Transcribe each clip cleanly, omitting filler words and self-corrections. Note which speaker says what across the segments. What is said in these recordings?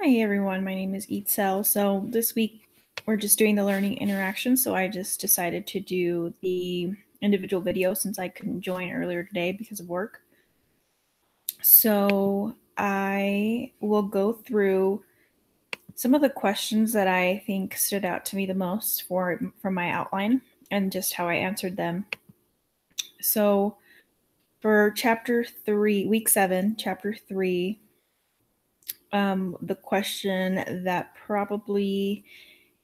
Speaker 1: Hi everyone, my name is Eatsel. So this week we're just doing the learning interaction. So I just decided to do the individual video since I couldn't join earlier today because of work. So I will go through some of the questions that I think stood out to me the most from my outline and just how I answered them. So for chapter 3, week 7, chapter 3, the question that probably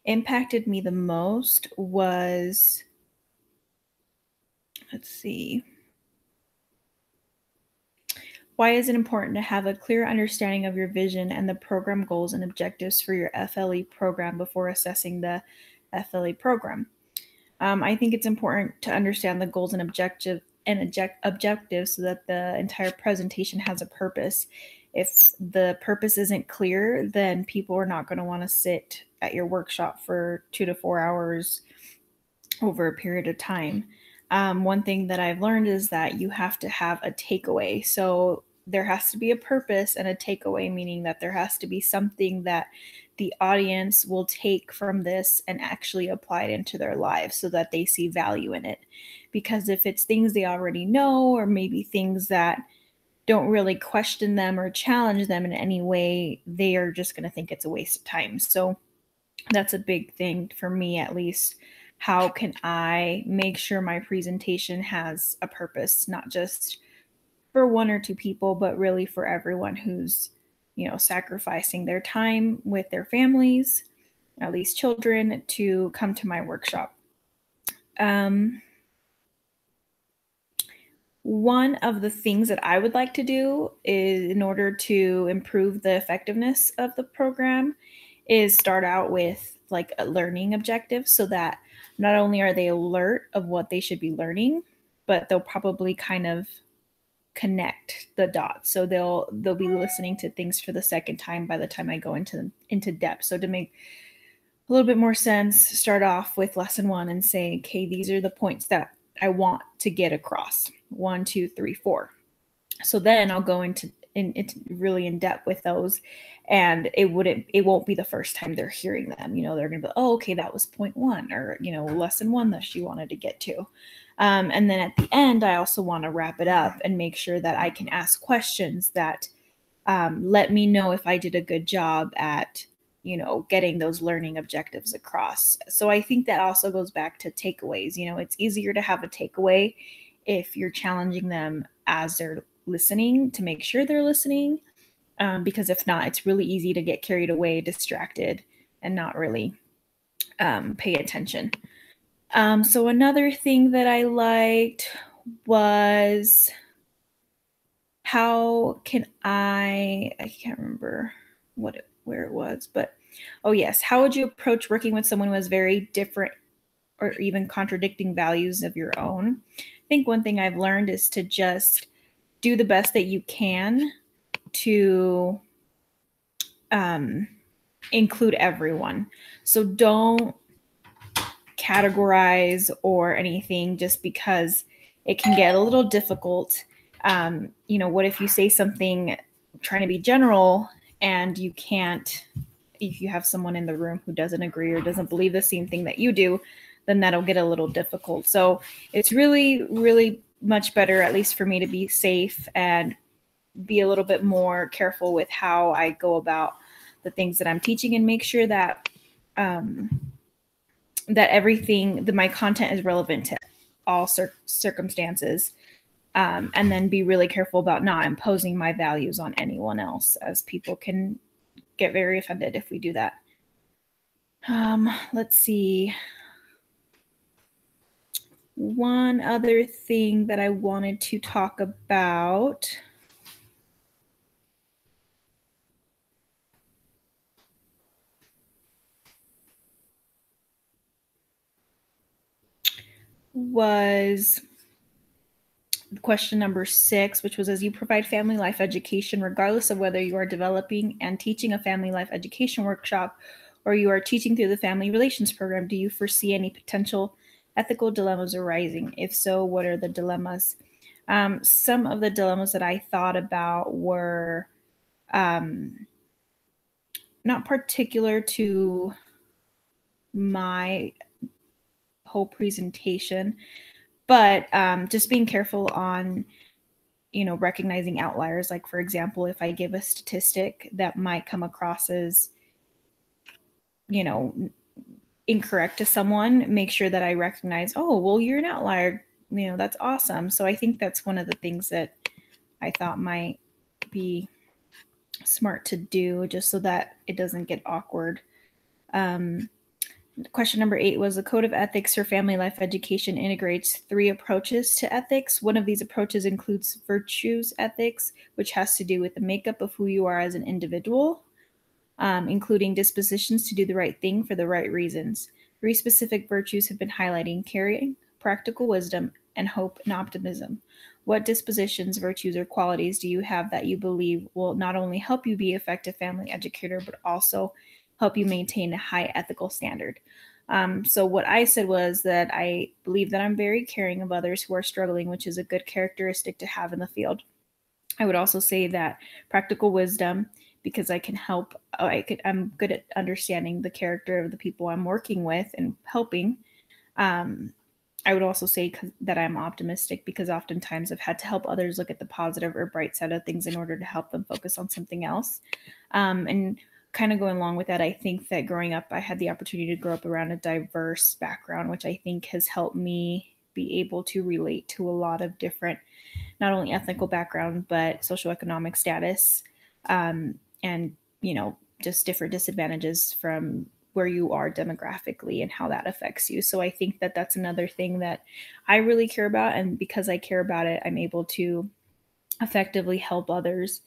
Speaker 1: impacted me the most was, let's see, why is it important to have a clear understanding of your vision and the program goals and objectives for your FLE program before assessing the FLE program? I think it's important to understand the goals and objectives so that the entire presentation has a purpose. If the purpose isn't clear, then people are not going to want to sit at your workshop for 2 to 4 hours over a period of time. One thing that I've learned is that you have to have a takeaway. So there has to be a purpose and a takeaway, meaning that there has to be something that the audience will take from this and actually apply it into their lives so that they see value in it. Because if it's things they already know, or maybe things that don't really question them or challenge them in any way, they are just going to think it's a waste of time. So that's a big thing for me, at least. How can I make sure my presentation has a purpose, not just for one or two people, but really for everyone who's, sacrificing their time with their families, at least children, to come to my workshop. One of the things that I would like to do is, in order to improve the effectiveness of the program, is start out with like a learning objective so that not only are they alert of what they should be learning, but they'll probably kind of connect the dots. So they'll be listening to things for the second time by the time I go into depth. So to make a little bit more sense, start off with lesson 1 and say, okay, these are the points that I want to get across. 1, 2, 3, 4. So then I'll go into really in depth with those, and it won't be the first time they're hearing them. They're gonna be, oh, okay, that was point 1, or lesson 1 that she wanted to get to. And then at the end, I also want to wrap it up and make sure that I can ask questions that let me know if I did a good job at getting those learning objectives across. So I think that also goes back to takeaways. It's easier to have a takeaway if you're challenging them as they're listening to make sure they're listening, because if not, it's really easy to get carried away, distracted, and not really pay attention. So another thing that I liked was, how can I can't remember where it was, but oh yes, how would you approach working with someone who has very different or even contradicting values of your own? I think one thing I've learned is to just do the best that you can to include everyone. So don't categorize or anything just because it can get a little difficult. What if you say something trying to be general and you can't, if you have someone in the room who doesn't agree or doesn't believe the same thing that you do, then that'll get a little difficult. So it's really, really much better, at least for me, to be safe and be a little bit more careful with how I go about the things that I'm teaching, and make sure that that everything, that my content is relevant to all circumstances, and then be really careful about not imposing my values on anyone else, as people can get very offended if we do that. Let's see. One other thing that I wanted to talk about was question number 6, which was, as you provide family life education, regardless of whether you are developing and teaching a family life education workshop or you are teaching through the family relations program, do you foresee any potential ethical dilemmas arising? If so, what are the dilemmas? Some of the dilemmas that I thought about were not particular to my whole presentation, but just being careful on, recognizing outliers. Like, for example, if I give a statistic that might come across as, incorrect to someone, make sure that I recognize, oh, well, you're an outlier. That's awesome. So I think that's one of the things that I thought might be smart to do, just so that it doesn't get awkward. Question number 8 was: the code of ethics for family life education integrates 3 approaches to ethics. One of these approaches includes virtues ethics, which has to do with the makeup of who you are as an individual, including dispositions to do the right thing for the right reasons. 3 specific virtues have been highlighting: caring, practical wisdom, and hope and optimism. What dispositions, virtues, or qualities do you have that you believe will not only help you be an effective family educator, but also help you maintain a high ethical standard? So what I said was that I believe that I'm very caring of others who are struggling, which is a good characteristic to have in the field. I would also say that practical wisdom, because I can help, I'm good at understanding the character of the people I'm working with and helping. I would also say that I'm optimistic, because oftentimes I've had to help others look at the positive or bright side of things in order to help them focus on something else. And kind of going along with that, I think that growing up, I had the opportunity to grow up around a diverse background, which I think has helped me be able to relate to a lot of different, not only ethnical background, but socioeconomic status, and, just different disadvantages from where you are demographically and how that affects you. So I think that that's another thing that I really care about. And because I care about it, I'm able to effectively help others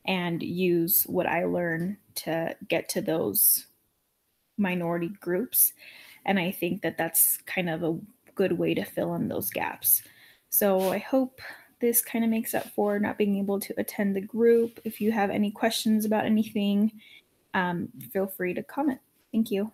Speaker 1: and use what I learn to get to those minority groups. And I think that that's kind of a good way to fill in those gaps. So I hope this kind of makes up for not being able to attend the group. If you have any questions about anything, feel free to comment. Thank you.